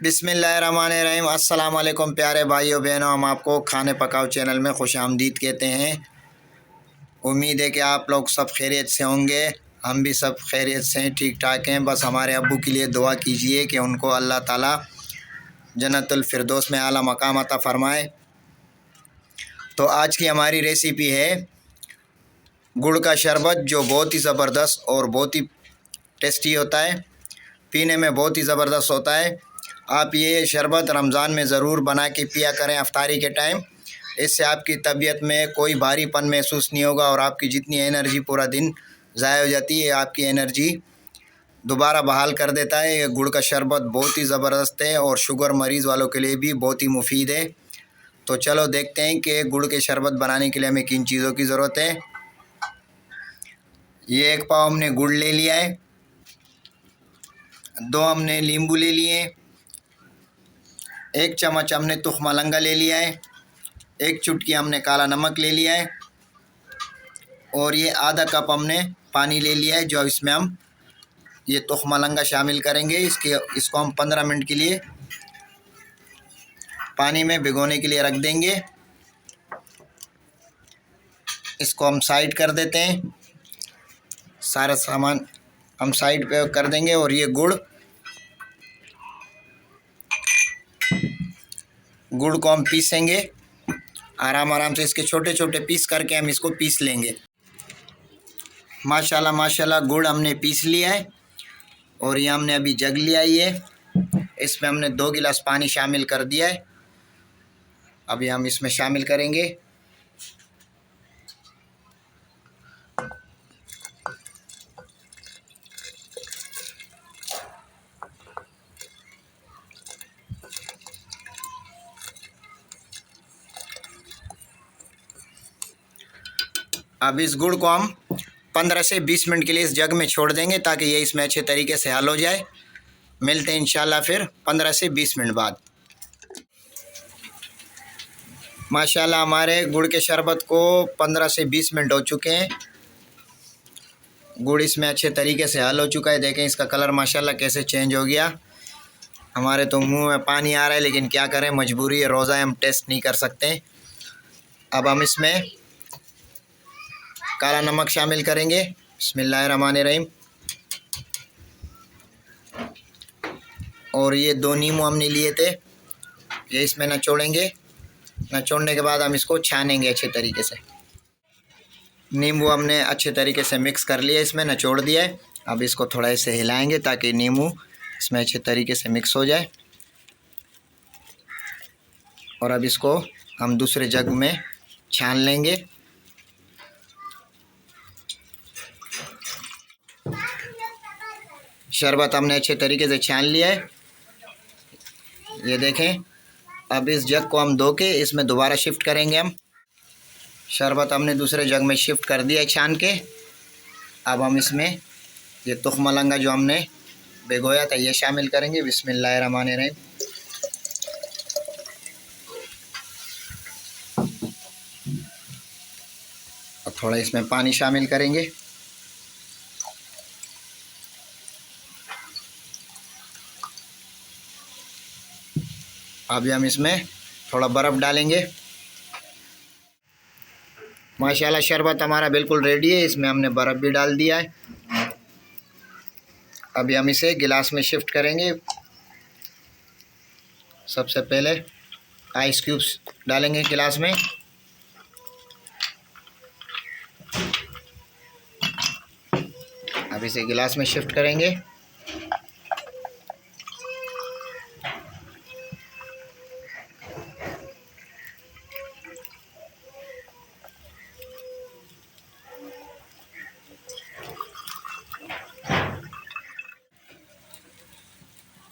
बिस्मिल्लाहिर्रहमानिर्रहीम। अस्सलाम वालेकुम प्यारे भाइयों बहनों, हम आपको खाने पकाओ चैनल में खुश आमदीद कहते हैं। उम्मीद है कि आप लोग सब खैरियत से होंगे। हम भी सब खैरियत से हैं, ठीक ठाक हैं। बस हमारे अब्बू के लिए दुआ कीजिए कि उनको अल्लाह ताला जन्नतुल फिरदौस में आला मकाम अता फ़रमाए। तो आज की हमारी रेसिपी है गुड़ का शरबत, जो बहुत ही ज़बरदस्त और बहुत ही टेस्टी होता है, पीने में बहुत ही ज़बरदस्त होता है। आप ये शरबत रमज़ान में ज़रूर बना के पिया करें अफ्तारी के टाइम। इससे आपकी तबीयत में कोई भारीपन महसूस नहीं होगा और आपकी जितनी एनर्जी पूरा दिन ज़ाया हो जाती है, आपकी एनर्जी दोबारा बहाल कर देता है। ये गुड़ का शरबत बहुत ही ज़बरदस्त है और शुगर मरीज़ वालों के लिए भी बहुत ही मुफीद है। तो चलो देखते हैं कि गुड़ के शरबत बनाने के लिए हमें किन चीज़ों की ज़रूरत है। ये 1 पाव हमने गुड़ ले लिया है, 2 हमने नींबू ले लिए, 1 चम्मच हमने तुख मलंगा ले लिया है, 1 चुटकी हमने काला नमक ले लिया है और ये आधा कप हमने पानी ले लिया है, जो इसमें हम ये तुख मलंगा शामिल करेंगे। इसको हम 15 मिनट के लिए पानी में भिगोने के लिए रख देंगे। इसको हम साइड कर देते हैं, सारा सामान हम साइड पे कर देंगे। और ये गुड़ को हम पीसेंगे आराम से। इसके छोटे छोटे पीस करके हम इसको पीस लेंगे। माशाल्लाह माशाल्लाह गुड़ हमने पीस लिया है और ये हमने अभी जग लिया ही है। इसमें हमने 2 गिलास पानी शामिल कर दिया है। अभी हम इसमें शामिल करेंगे अब इस गुड़ को हम 15 से 20 मिनट के लिए इस जग में छोड़ देंगे ताकि ये इसमें अच्छे तरीके से हल हो जाए। मिलते हैं इंशाल्लाह फिर 15 से 20 मिनट बाद। माशाल्लाह हमारे गुड़ के शरबत को 15 से 20 मिनट हो चुके हैं। गुड़ इसमें अच्छे तरीके से हल हो चुका है। देखें इसका कलर माशाल्लाह कैसे चेंज हो गया। हमारे तो मुंह में पानी आ रहा है, लेकिन क्या करें, मजबूरी है, रोज़ा हम टेस्ट नहीं कर सकते। अब हम इसमें काला नमक शामिल करेंगे। बिस्मिल्लाहिर्रहमानिर्रहीम। और ये 2 नींबू हमने लिए थे, ये इसमें निचोड़ेंगे। निचोड़ने के बाद हम इसको छानेंगे अच्छे तरीके से। नींबू हमने अच्छे तरीके से मिक्स कर लिया, इसमें निचोड़ दिया है। अब इसको थोड़ा ऐसे हिलाएंगे ताकि नींबू इसमें अच्छे तरीके से मिक्स हो जाए। और अब इसको हम दूसरे जग में छान लेंगे। शरबत हमने अच्छे तरीके से छान लिया है, ये देखें। अब इस जग को हम धो के इसमें दोबारा शिफ्ट करेंगे। हम शरबत हमने दूसरे जग में शिफ्ट कर दिया है छान के। अब हम इसमें ये तुख मलंगा जो हमने भिगोया था ये शामिल करेंगे। बिस्मिल्लाहिर्रहमानिर्रहीम। और थोड़ा इसमें पानी शामिल करेंगे। अभी हम इसमें थोड़ा बर्फ़ डालेंगे। माशाल्लाह शरबत हमारा बिल्कुल रेडी है, इसमें हमने बर्फ़ भी डाल दिया है। अभी हम इसे गिलास में शिफ्ट करेंगे। सबसे पहले आइस क्यूब्स डालेंगे गिलास में। अब इसे गिलास में शिफ्ट करेंगे।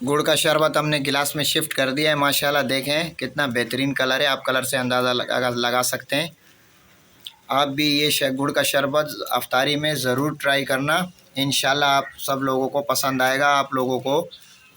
गुड़ का शरबत हमने गिलास में शिफ्ट कर दिया है। माशाल्लाह देखें कितना बेहतरीन कलर है, आप कलर से अंदाज़ा लगा सकते हैं। आप भी ये गुड़ का शरबत अफ्तारी में ज़रूर ट्राई करना। इंशाल्लाह आप सब लोगों को पसंद आएगा। आप लोगों को